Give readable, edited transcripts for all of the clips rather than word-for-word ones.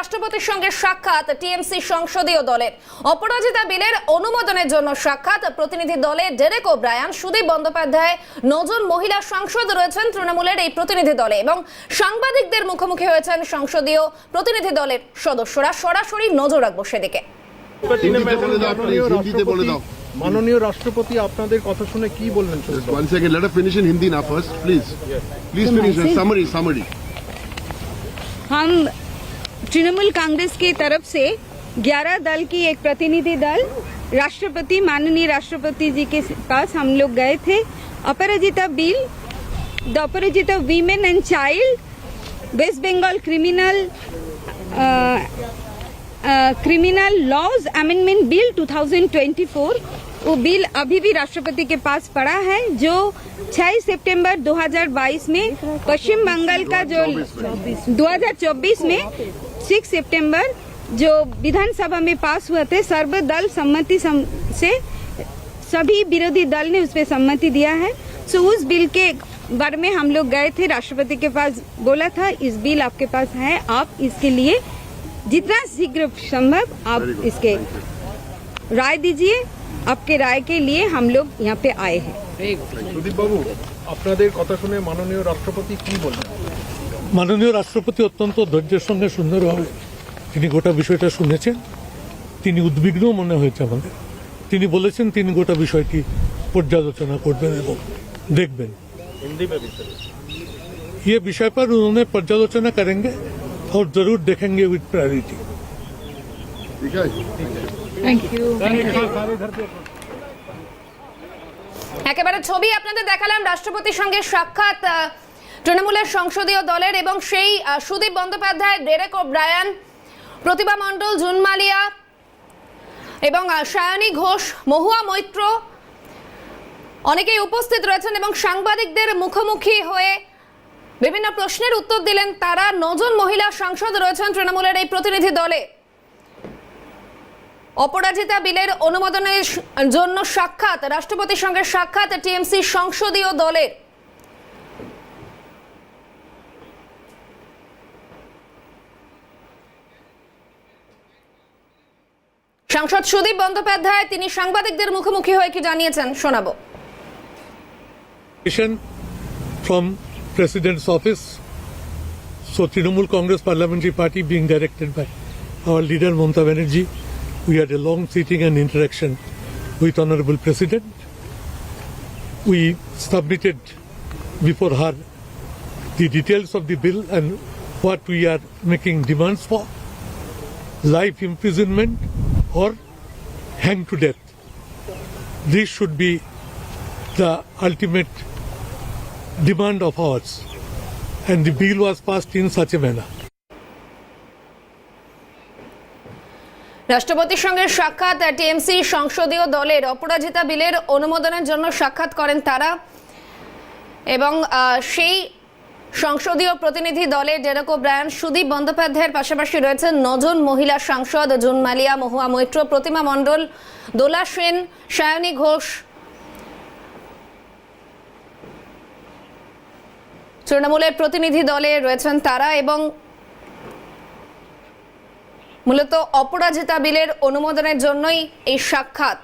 রাষ্ট্রপতির সঙ্গে সাক্ষাৎ টিএমসি সংসদীয় দলের অপরাজিতা বিলের অনুমোদনের জন্য সাক্ষাৎ প্রতিনিধি দলে ডেরেক ওব্রায়ান, সুদীপ বন্দ্যোপাধ্যায়, 9 জন মহিলা সাংসদ রয়েছেন তৃণমূলের এই প্রতিনিধি দলে এবং সাংবাদিকদের মুখোমুখি হয়েছেন সংসদীয় প্রতিনিধি দলের সদস্যরা। সরাসরি নজর রাখবো সেদিকে। মাননীয় রাষ্ট্রপতি আপনাদের কথা শুনে কি বললেন? One second, let us finish in Hindi now first, please. Please finish. Summary. हम तृणमूल कांग्रेस की तरफ से 11 दल की एक प्रतिनिधि दल राष्ट्रपति माननीय राष्ट्रपति जी के पास हम लोग गए थे। Aparajita bill, the Aparajita women and child, West Bengal criminal laws amendment bill 2024, वो बिल अभी भी राष्ट्रपति के पास पड़ा है, जो 6 सितंबर 2022 में पश्चिम बंगाल का जो 2024 में 6 सितंबर जो विधानसभा में पास हुए थे, सर्वदल सम्मति से सभी विरोधी दल ने उस पर सम्मति दिया है। सो उस बिल के बारे में हम लोग गए थे, राष्ट्रपति के पास बोला था इस बिल आपके पास है, आप इसके लिए जितना शीघ्र संभव आप इसके राय दीजिए। आपके राय के लिए हम लोग यहाँ पे आए हैं। সুদীপ বাবু, আপনাদের কথা শুনে মাননীয় রাষ্ট্রপতি কি বললেন? মাননীয় রাষ্ট্রপতি অত্যন্ত ধৈর্যের সঙ্গে সুন্দরভাবে তিনি গোটা বিষয়টা শুনেছেন। তিনি উদ্বিগ্ন মনে হয়েছে আমাদের। তিনি বলেছেন তিনি গোটা বিষয়টি পর্যালোচনা করবেন এবং দেখবেন। ये विषय पर उन्होंने पर्यालोचना करेंगे और जरूर देखेंगे विद प्रायोरिटी। ठीक है। একেবারে ছবি আপনাদের দেখালাম রাষ্ট্রপতির সঙ্গে সাক্ষাৎ তৃণমূলের সংসদীয় দলের এবং সেই সুদীপ বন্দ্যোপাধ্যায়, ডেরেক ওব্রায়ান, প্রতিভা মণ্ডল, জুনমালিয়া এবং সায়নী ঘোষ, মহুয়া মৈত্র অনেকেই উপস্থিত রয়েছেন এবং সাংবাদিকদের মুখোমুখি হয়ে বিভিন্ন প্রশ্নের উত্তর দিলেন তারা। 9 জন মহিলা সাংসদ রয়েছেন তৃণমূলের এই প্রতিনিধি দলে। অপরাজিতা বিলের অনুমোদনের জন্য সাক্ষাৎ, রাষ্ট্রপতির সঙ্গে সাক্ষাৎ টিএমসি সংসদীয় দলের। সাংসদ সুদীপ বন্দ্যোপাধ্যায় তিনি সাংবাদিকদের মুখোমুখি হয়ে কি জানিয়েছেন শোনাবো। From President's office, so Trinamool Congress Parliamentary Party being directed by our leader Mamata Banerjee, we had a long sitting and interaction with Honorable President. We submitted before her the details of the bill and what we are making demands for: life imprisonment or hang to death. This should be the ultimate demand of ours, and the bill was passed in such a manner. রাষ্ট্রপতির সঙ্গে সাক্ষাৎ TMC সংসদীয় দলের অপরাজিতা বিলের অনুমোদনের জন্য সাক্ষাৎ করেন তারা এবং সেই সংসদীয় প্রতিনিধি দলে ডেরেক ওব্রায়ান, সুদীপ বন্দ্যোপাধ্যায়ের পাশাপাশি রয়েছেন 9 জন মহিলা সাংসদ, জুনমালিয়া, মহুয়া মৈত্র, প্রতিমা মণ্ডল, দোলা সেন, সায়নী ঘোষ, তৃণমূলের প্রতিনিধি দলে রয়েছেন তারা এবং মূলত অপরাজিতা বিলের অনুমোদনের জন্যই এই সাক্ষাৎ।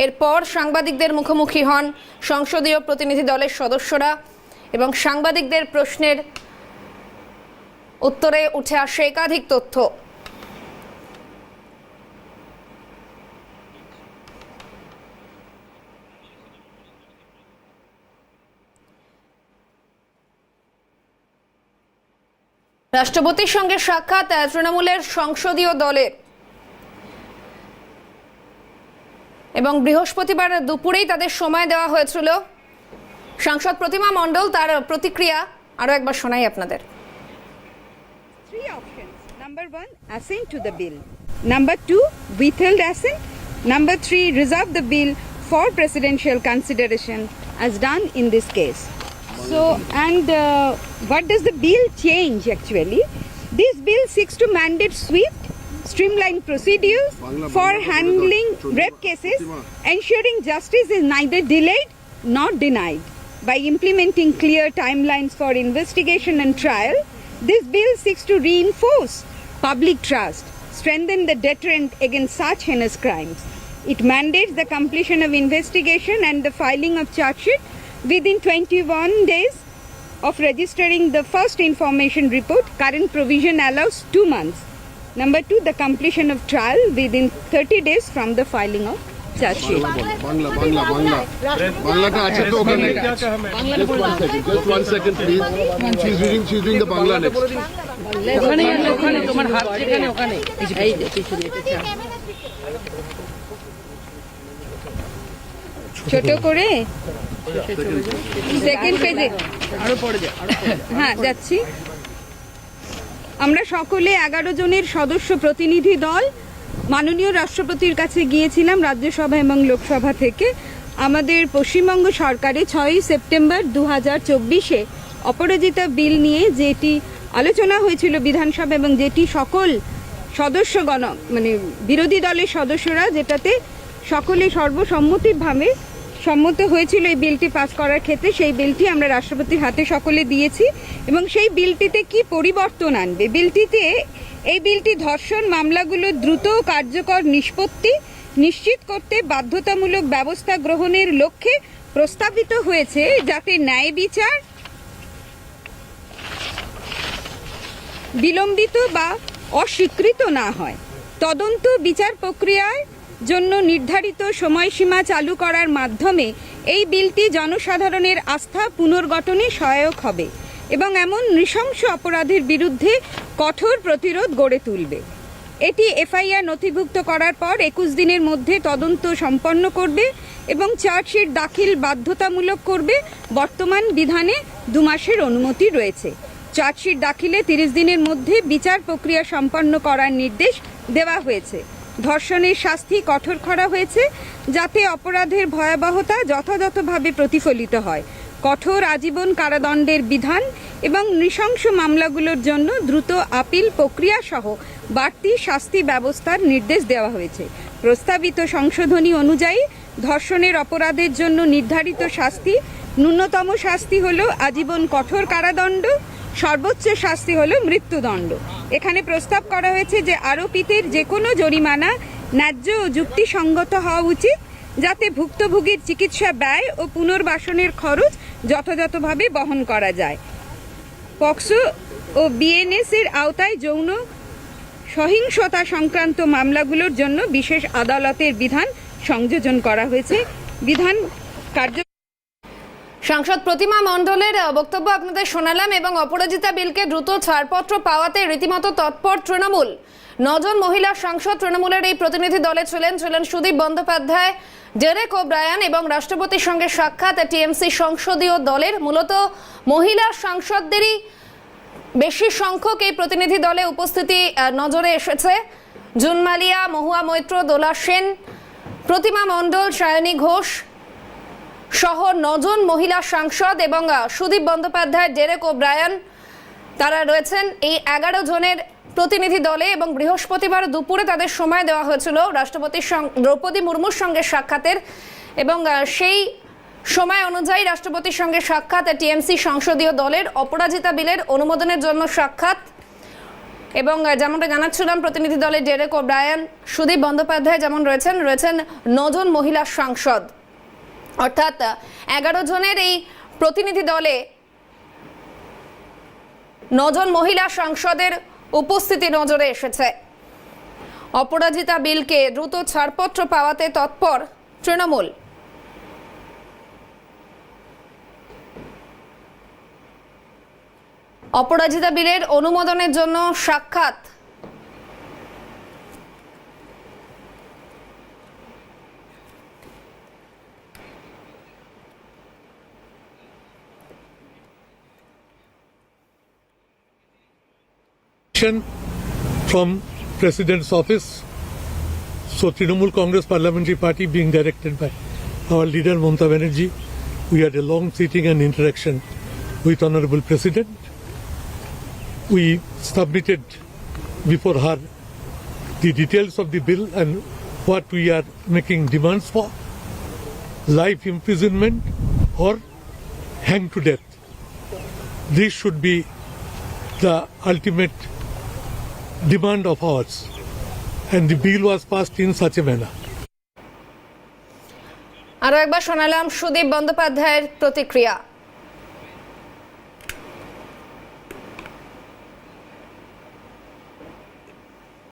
এরপর সাংবাদিকদের মুখোমুখি হন সংসদীয় প্রতিনিধি দলের সদস্যরা এবং সাংবাদিকদের প্রশ্নের উত্তরে উঠে আসে একাধিক তথ্য। রাষ্ট্রপতির সঙ্গে সাক্ষাৎ তৃণমূলের সংসদীয় দলের এবং বৃহস্পতিবার দুপুরেই তাদের সময় দেওয়া হয়েছিল। সাংসদ প্রতিমা মণ্ডল তার প্রতিক্রিয়া আরো একবার শোনাই আপনাদের। 3 options. Number 1, assent to the bill. Number 2, withheld assent. Number 3, reserve the bill for presidential consideration as done in this case. So, and what does the bill change actually? This bill seeks to mandate swift, streamlined procedures for handling rape cases, ensuring justice is neither delayed nor denied by implementing clear timelines for investigation and trial, This bill seeks to reinforce public trust, strengthen the deterrent against such heinous crimes. It mandates the completion of investigation and the filing of charge sheet within 21 days of registering the first information report. Current provision allows 2 months. Number 2, the completion of trial within 30 days from the filing of charge sheet. Bangla Bangla Bangla বাংলাটা আছে তো ওখানে just one second please she's reading the Bangla next ওখানে তোমার হাত যেখানে ওখানে এই যে পিছনে ছোট করে সেকেন্ড পেজে আরো পড়ে যা হ্যাঁ যাচ্ছি। আমরা সকলে 11 জনের সদস্য প্রতিনিধি দল মাননীয় রাষ্ট্রপতির কাছে গিয়েছিলাম রাজ্যসভা এবং লোকসভা থেকে। আমাদের পশ্চিমবঙ্গ সরকারে 6 সেপ্টেম্বর 2024-এ অপরাজিতা বিল নিয়ে যেটি আলোচনা হয়েছিল বিধানসভা এবং যেটি সকল সদস্যগণ মানে বিরোধী দলের সদস্যরা যেটাতে সকলে সর্বসম্মতিভাবে সম্মত হয়েছিল এই বিলটি পাস করার ক্ষেত্রে, সেই বিলটি আমরা রাষ্ট্রপতির হাতে সকলে দিয়েছি। এবং সেই বিলটিতে কি পরিবর্তন আনবে, এই বিলটি ধর্ষণ মামলাগুলো দ্রুত কার্যকর নিষ্পত্তি নিশ্চিত করতে বাধ্যতামূলক ব্যবস্থা গ্রহণের লক্ষ্যে প্রস্তাবিত হয়েছে, যাতে ন্যায় বিচার বিলম্বিত বা অস্বীকৃত না হয়। তদন্ত বিচার প্রক্রিয়ার জন্য নির্ধারিত সময়সীমা চালু করার মাধ্যমে এই বিলটি জনসাধারণের আস্থা পুনর্গঠনে সহায়ক হবে এবং এমন নৃশংস অপরাধের বিরুদ্ধে কঠোর প্রতিরোধ গড়ে তুলবে। এটি এফআইআর নথিভুক্ত করার পর 21 দিনের মধ্যে তদন্ত সম্পন্ন করবে এবং চার্জশিট দাখিল বাধ্যতামূলক করবে। বর্তমান বিধানে 2 মাসের অনুমতি রয়েছে। চার্জশিট দাখিলে 30 দিনের মধ্যে বিচার প্রক্রিয়া সম্পন্ন করার নির্দেশ দেওয়া হয়েছে। ধর্ষণের শাস্তি কঠোর করা হয়েছে যাতে অপরাধের ভয়াবহতা যথাযথভাবে প্রতিফলিত হয়। কঠোর আজীবন কারাদণ্ডের বিধান এবং নৃশংস মামলাগুলোর জন্য দ্রুত আপিল প্রক্রিয়া সহ বাড়তি শাস্তি ব্যবস্থার নির্দেশ দেওয়া হয়েছে। প্রস্তাবিত সংশোধনী অনুযায়ী ধর্ষণের অপরাধের জন্য নির্ধারিত শাস্তি ন্যূনতম শাস্তি হলো আজীবন কঠোর কারাদণ্ড, সর্বোচ্চ শাস্তি হলো মৃত্যুদণ্ড। এখানে প্রস্তাব করা হয়েছে যে আরোপিতের যে কোনো জরিমানা ন্যায্য ও যুক্তিসঙ্গত হওয়া উচিত, যাতে ভুক্তভোগীর চিকিৎসা ব্যয় ও পুনর্বাসনের খরচ যথাযথভাবে বহন করা যায়। পক্সো ও বিএনএস এর আওতায় যৌন সহিংসতা সংক্রান্ত মামলাগুলোর জন্য বিশেষ আদালতের বিধান সংযোজন করা হয়েছে। বিধান কার্য সাংসদ প্রতিমা মণ্ডলের বক্তব্য আপনাদের শোনালাম এবং অপরাজিতা বিলকে দ্রুত ছাড়পত্র পাওয়াতে রীতিমতো তৎপর তৃণমূল। 9 জন মহিলা সাংসদ তৃণমূলের এই প্রতিনিধি দলে ছিলেন সুদীপ বন্দ্যোপাধ্যায়, ডেরেক ওব্রায়ান এবং রাষ্ট্রপতির সঙ্গে সাক্ষাৎ টিএমসি সংসদীয় দলের মূলত মহিলা সাংসদদেরই বেশি সংখ্যক এই প্রতিনিধি দলে উপস্থিতি নজরে এসেছে। জুন মালিয়া, মহুয়া মৈত্র, দোলা সেন, প্রতিমা মণ্ডল, সায়নী ঘোষ সহ 9 জন মহিলা সাংসদ এবং সুদীপ বন্দ্যোপাধ্যায়, ডেরেক ওব্রায়ান তারা রয়েছেন এই 11 জনের প্রতিনিধি দলে। এবং বৃহস্পতিবার দুপুরে তাদের সময় দেওয়া হয়েছিল রাষ্ট্রপতি দ্রৌপদী মুর্মুর সঙ্গে সাক্ষাতের এবং সেই সময় অনুযায়ী রাষ্ট্রপতির সঙ্গে সাক্ষাৎ টিএমসি সংসদীয় দলের অপরাজিতা বিলের অনুমোদনের জন্য সাক্ষাৎ। এবং যেমনটা জানাচ্ছিলাম প্রতিনিধি দলে ডেরেক ওব্রায়ান, সুদীপ বন্দ্যোপাধ্যায় যেমন রয়েছেন 9 জন মহিলা সাংসদ, অর্থাৎ 11 জনের এই প্রতিনিধি দলে 9 জন মহিলা সাংসদের উপস্থিতি নজরে এসেছে। অপরাজিতা বিলকে দ্রুত ছাড়পত্র পাওয়াতে তৎপর তৃণমূল। অপরাজিতা বিলের অনুমোদনের জন্য সাক্ষাৎ from President's office. So Trinamool Congress Parliamentary Party being directed by our leader Mamata Banerjee, we had a long sitting and interaction with Honorable President. We submitted before her the details of the bill and what we are making demands for: life imprisonment or hang to death. This should be the ultimate demand of ours. And the bill was passed in such a manner. আরো একবার শোনালাম সুদীপ বন্দ্যোপাধ্যায়ের প্রতিক্রিয়া।